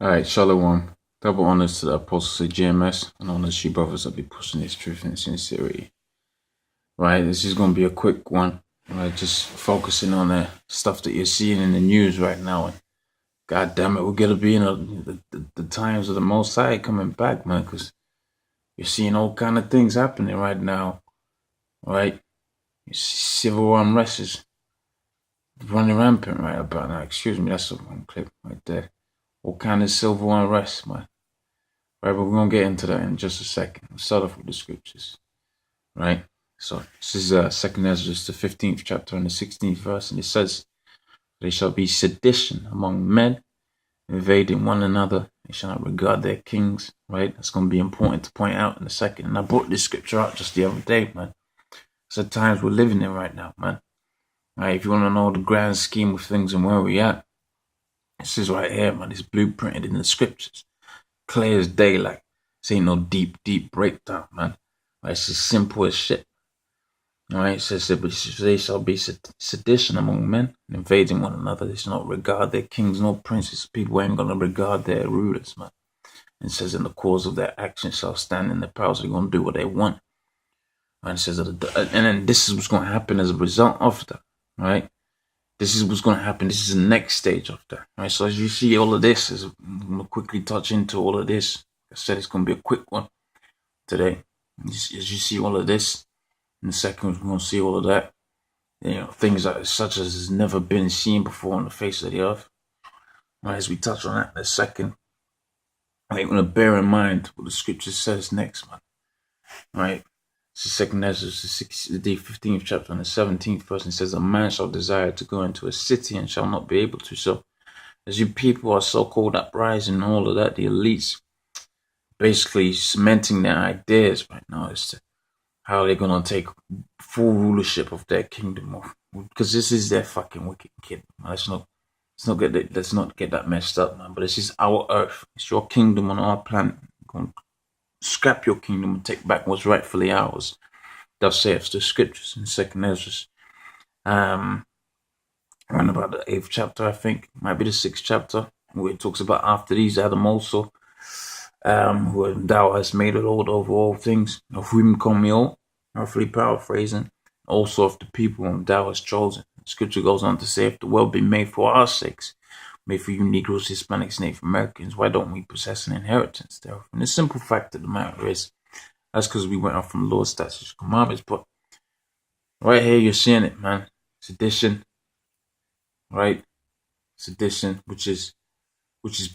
All right, Shalom. Double honors to the apostles of GMS and honors to you brothers that be pushing this truth and sincerity. Right, this is going to be a quick one. Right, just focusing on the stuff that you're seeing in the news right now. And God damn it, we're going to be in the times of the Most High coming back, man, because you're seeing all kind of things happening right now. Right, you see civil unrest is running rampant right about now. Excuse me, that's the wrong clip right there. All kind of civil unrest, man. Right, but we're going to get into that in just a second. Let's start off with the scriptures, right? So this is 2nd Ezra, the 15th chapter and the 16th verse, and it says, "There shall be sedition among men, invading one another. They shall not regard their kings," right? That's going to be important to point out in a second. And I brought this scripture out just the other day, man. It's the times we're living in right now, man. Right, if you want to know the grand scheme of things and where we're at, this is right here, man. It's blueprinted in the scriptures. Clear as daylight. This ain't no deep breakdown, man. Right, it's as simple as shit. Alright, it says that they shall be sedition among men, invading one another. They shall not regard their kings nor princes. People ain't gonna regard their rulers, man. And it says, in the cause of their actions shall stand in their power. So they're gonna do what they want. And it says that, and then this is what's gonna happen as a result of that, right? This is what's gonna happen. This is the next stage of that, right? So as you see all of this, I'm gonna quickly touch into all of this. Like I said, it's gonna be a quick one today. As you see all of this. In a second, we're going to see all of that. You know, things that such as has never been seen before on the face of the earth. Right, as we touch on that in a second, I'm going to bear in mind what the scripture says next, man. Right, it's the 2nd Ezra, the 15th chapter and the 17th verse. It says, "A man shall desire to go into a city and shall not be able to." So, as you people are so-called uprising and all of that, the elites basically cementing their ideas right now as to how they're gonna take full rulership of their kingdom, because this is their fucking wicked kingdom. Let's not get that messed up, man. But this is our earth. It's your kingdom on our planet. We're gonna scrap your kingdom and take back what's rightfully ours. Thus saith the scriptures in 2nd Ezra. Around about the 8th chapter, I think, might be the 6th chapter, where it talks about after these Adam also, who thou hast made a lord over all things, of whom come we all, roughly paraphrasing, also of the people whom thou hast chosen. Scripture goes on to say, if the world be made for our sakes, made for you Negroes, Hispanics, Native Americans, why don't we possess an inheritance thereof? And the simple fact of the matter is, that's because we went off from the Lord's statutes and commandments. But right here, you're seeing it, man. Sedition, right? Sedition, which is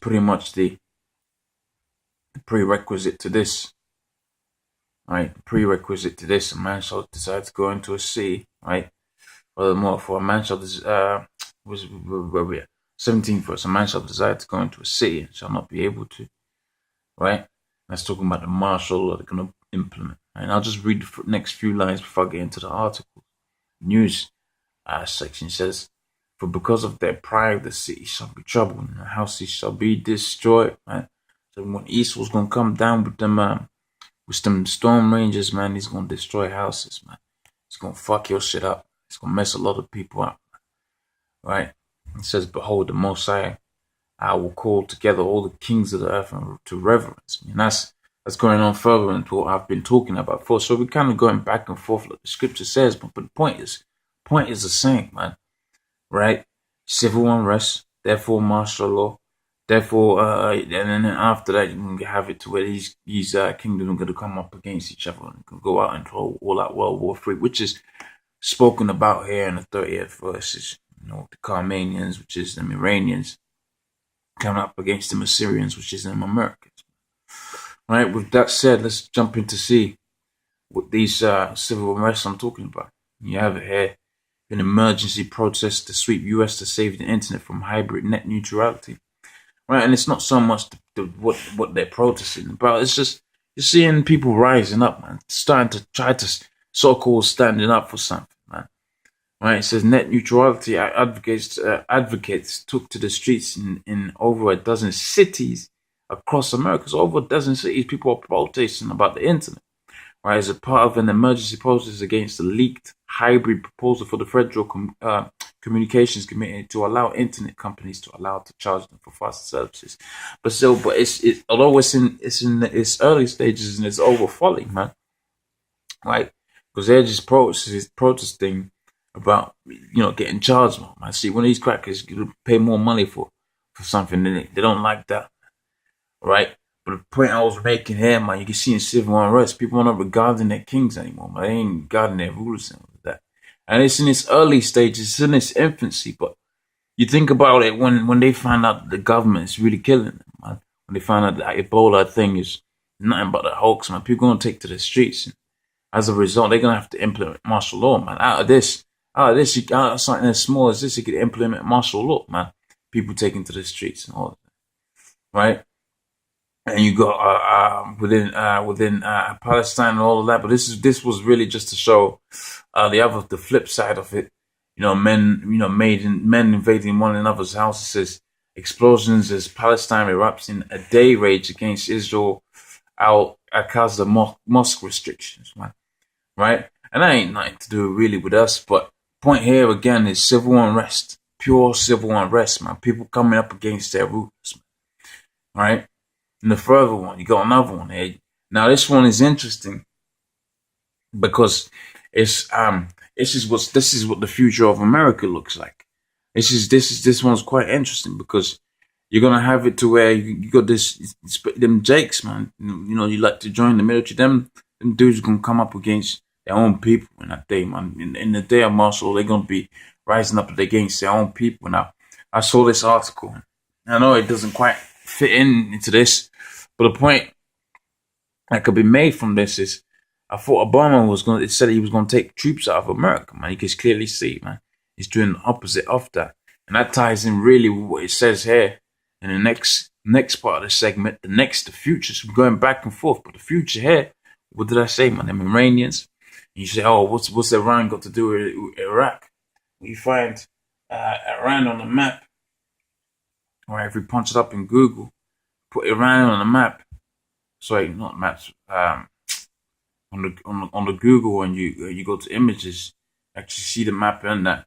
pretty much the prerequisite to this, right? The prerequisite to this, a man shall decide to go into a city, right? Furthermore, for a man shall where we at? 17th verse, a man shall desire to go into a city and shall not be able to, right? That's talking about the martial law they're going to implement. And I'll just read the next few lines before I get into the article. News section says, "For because of their pride, the city shall be troubled, and the houses shall be destroyed." Right? So when Esau's gonna come down with them storm rangers, man, he's gonna destroy houses, man. He's gonna fuck your shit up. It's gonna mess a lot of people up, right? It says, "Behold, the Most High, I will call together all the kings of the earth to reverence me." And that's going on further into what I've been talking about before. So we're kind of going back and forth like the scripture says, but the point is the same, man. Right? Civil unrest, therefore martial law, therefore, and then after that, you can have it to where these kingdoms are going to come up against each other and can go out and all out World War III, which is spoken about here in the 30th verses. You know, the Carmanians, which is the Iranians, coming up against the Assyrians, which is the Americans. Right? With that said, let's jump in to see what these civil unrest I'm talking about. You have it here. An emergency protest to sweep US to save the internet from hybrid net neutrality. Right, and it's not so much what they're protesting about. It's just you're seeing people rising up, man, starting to try to so-called standing up for something, man. Right, it says net neutrality advocates took to the streets in over a dozen cities across America. So over a dozen cities, people are protesting about the internet. right, as a part of an emergency process against the leaked hybrid proposal for the Federal Communications Committee to allow internet companies to charge them for faster services. But still, although it's in its early stages and it's over folly, man, right? Because they're just protesting about getting charged more, man. See, when these crackers pay more money for something, they don't like that, right? But the point I was making here, man, you can see in civil unrest, people are not regarding their kings anymore, man. They ain't regarding their rulers and all of that. And it's in its early stages, it's in its infancy. But you think about it when they find out that the government is really killing them, man. When they find out that Ebola thing is nothing but a hoax, man. People are gonna take to the streets. And as a result, they're gonna have to implement martial law, man. Out of something as small as this, you could implement martial law, man. People taking to the streets and all of that, right? And you got within Palestine and all of that. But this was really just to show the flip side of it. Men invading one another's houses, explosions as Palestine erupts in a day rage against Israel because of mosque restrictions, man. Right? And that ain't nothing to do really with us. But point here again is civil unrest, pure civil unrest, man. People coming up against their rulers, man. Right? And the further one, you got another one here. Now this one is interesting because this is what the future of America looks like. This one's quite interesting because you're gonna have it to where you got them Jakes, man. You like to join the military. Them dudes gonna come up against their own people in that day, man. In the day of martial law, they're gonna be rising up against their own people. Now, I saw this article. I know it doesn't quite fit into this, but the point that could be made from this is, I thought Obama it said he was going to take troops out of America, man. You can clearly see, man. He's doing the opposite of that. And that ties in really with what it says here in the next part of the segment, the future. So we're going back and forth, but the future here, what did I say, man? Them Iranians. And you say, oh, what's Iran got to do with Iraq? You find Iran on the map. Or if we punch it up in Google, put Iran on the map. Sorry, not maps. On the Google, and you go to images, actually see the map and that,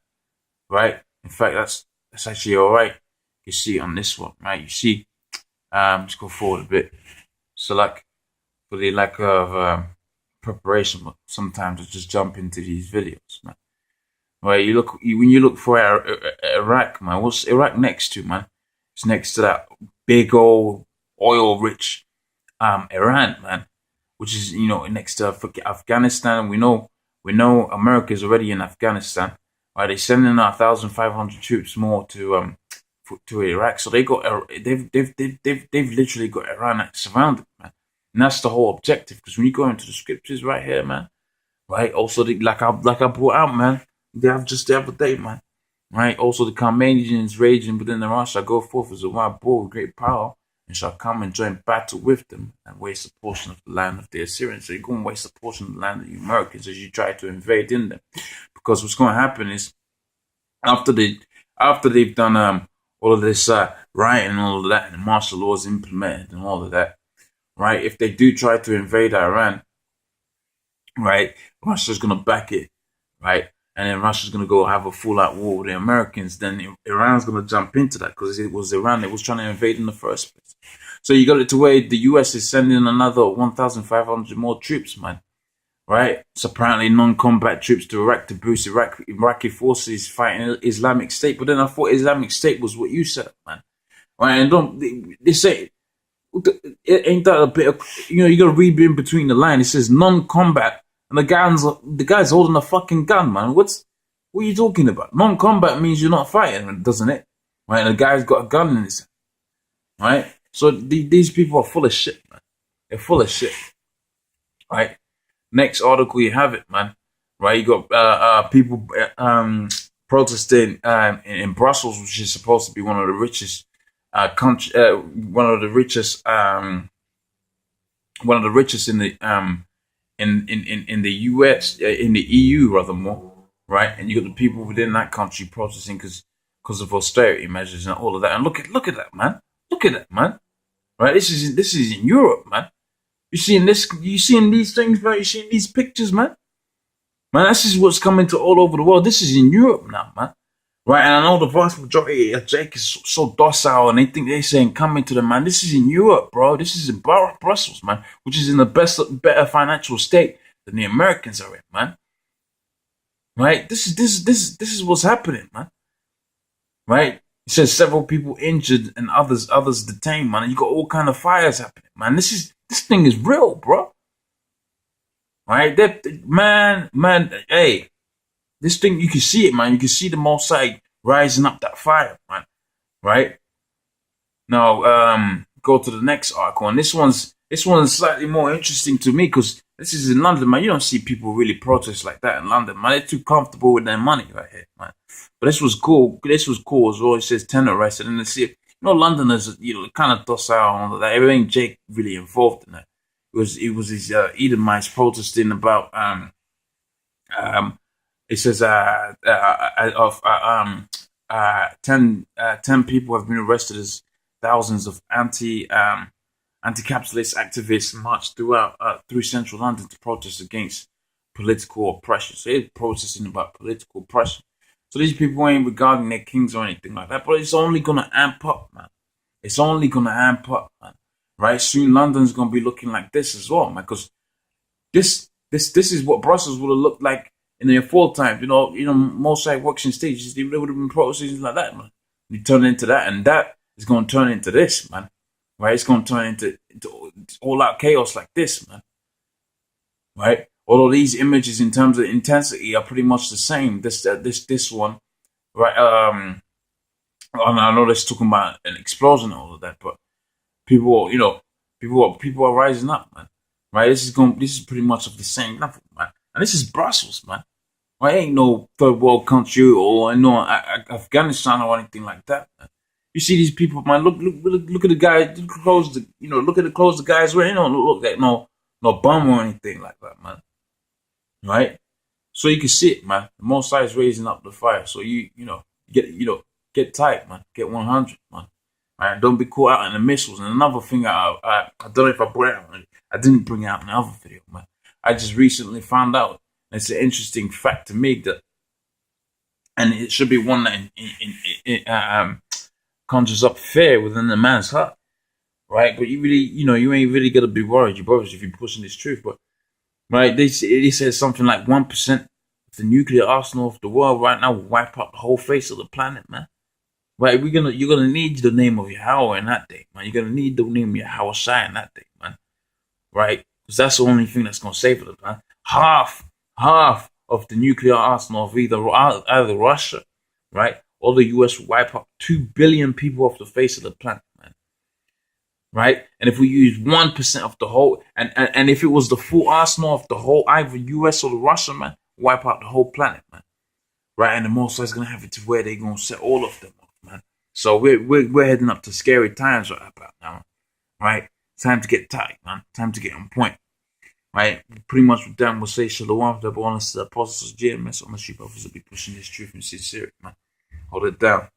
right? In fact, that's actually all right. You see it on this one, right? You see, let's go forward a bit. So like, for the lack of preparation, but sometimes I just jump into these videos, man. Right? When you look for Iraq, man. What's Iraq next to, man? It's next to that big old oil-rich Iran, man, which is next to Afghanistan. We know America is already in Afghanistan. Right? They're sending out 1,500 troops more to Iraq. So they've literally got Iran surrounded, man. And that's the whole objective. Because when you go into the scriptures right here, man, right? Also, like I brought out, man, they have just the other day, man. Right? Also, the Carmanians raging within the Iran shall go forth as a wild bull with great power, and shall come and join battle with them and waste a portion of the land of the Assyrians. So you're going to waste a portion of the land of the Americans as you try to invade in them. Because what's going to happen is, after they've done all of this rioting and all of that, and the martial law is implemented and all of that, right? If they do try to invade Iran, right, Russia's going to back it, right? And then Russia's going to go have a full-out war with the Americans. Then Iran's going to jump into that because it was Iran that was trying to invade in the first place. So you got it to where the US is sending another 1,500 more troops, man. Right? It's apparently non-combat troops to Iraq to boost Iraqi forces fighting Islamic State. But then I thought Islamic State was what you said, man. Right? And they say, ain't that a bit of, you got to read in between the line. It says non-combat. And the guy's holding a fucking gun, man. What are you talking about? Non-combat means you're not fighting, doesn't it? Right? And the guy's got a gun in his hand. Right? So these people are full of shit, man. They're full of shit. Right? Next article, you have it, man. Right? You got people protesting in Brussels, which is supposed to be one of the richest one of the richest in the in the US, in the EU rather more, right? And you got the people within that country protesting because of austerity measures and all of that. And look at that, man. Look at that, man. Right? This is in Europe, man. You seeing this? You seeing these things, bro? You seeing these pictures, man? Man, this is what's coming to all over the world. This is in Europe now, man. Right, and I know the vast majority of Jake is so docile, and they think they're saying coming to them, man. This is in Europe, bro. This is in Brussels, man, which is in the better financial state than the Americans are in, man. Right, this is what's happening, man. Right, it says several people injured and others detained, man. And you got all kind of fires happening, man. This thing is real, bro. Right, man, hey. This thing, you can see it, man. You can see the Mossad rising up that fire, man. Right? Now, go to the next article. And this one's slightly more interesting to me because this is in London, man. You don't see people really protest like that in London, man. They're too comfortable with their money right here, man. But this was cool. This was cool as well. It says 10 arrested. And see, Londoners, kind of docile and all that. Everything Jake really involved in that. It was these Edomites protesting about it says 10 people have been arrested as thousands of anti-capitalist activists marched through central London to protest against political oppression. So they're protesting about political oppression. So these people ain't regarding their kings or anything like that, but it's only gonna amp up, man. It's only gonna amp up, man. Right? Soon London's gonna be looking like this as well, man, because this is what Brussels would have looked like in their full time. Mossad works in stages. They would have been protesting like that, man. You turn into that, and that is going to turn into this, man. Right? It's going to turn into all-out chaos like this, man. Right? Although these images, in terms of intensity, are pretty much the same. This one, right? I know they're talking about an explosion and all of that, but people are rising up, man. Right? This is pretty much of the same level, man. And this is Brussels, man. Right? Ain't no third world country or no Afghanistan or anything like that, man. You see these people, man. Look at the guy. Look at the clothes the guys wearing. Don't look like no bum or anything like that, man. Right? So you can see it, man. The Mossad is raising up the fire. So get tight, man. Get 100, man. Right? Don't be caught out in the missiles. And another thing, I don't know if I brought it out. I didn't bring it out in the other video, man. I just recently found out. It's an interesting fact to me and it should be one that conjures up fear within the man's heart, right? But you really, you ain't really gotta be worried, your brothers, if you're pushing this truth. But right, they said something like 1% of the nuclear arsenal of the world right now will wipe out the whole face of the planet, man. Right? You're gonna need the name of Yahweh in that day, man. You're gonna need the name of Yahweh Shai in that day, man. Right? Because that's the only thing that's gonna save it, man. Half of the nuclear arsenal of either Russia, right, or the US will wipe out 2 billion people off the face of the planet, man. Right? And if we use 1% of the whole, and if it was the full arsenal of the whole, either US or the Russian, man, wipe out the whole planet, man. Right? And the Mossad is gonna have it to where they're gonna set all of them off, man. So we're heading up to scary times right about now, right? Time to get tight, man. Time to get on point. Right, pretty much with them, we'll say Shalom, the bonus to the apostles, GMS, on the sheep brothers will be pushing this truth in sincerity, man. Hold it down.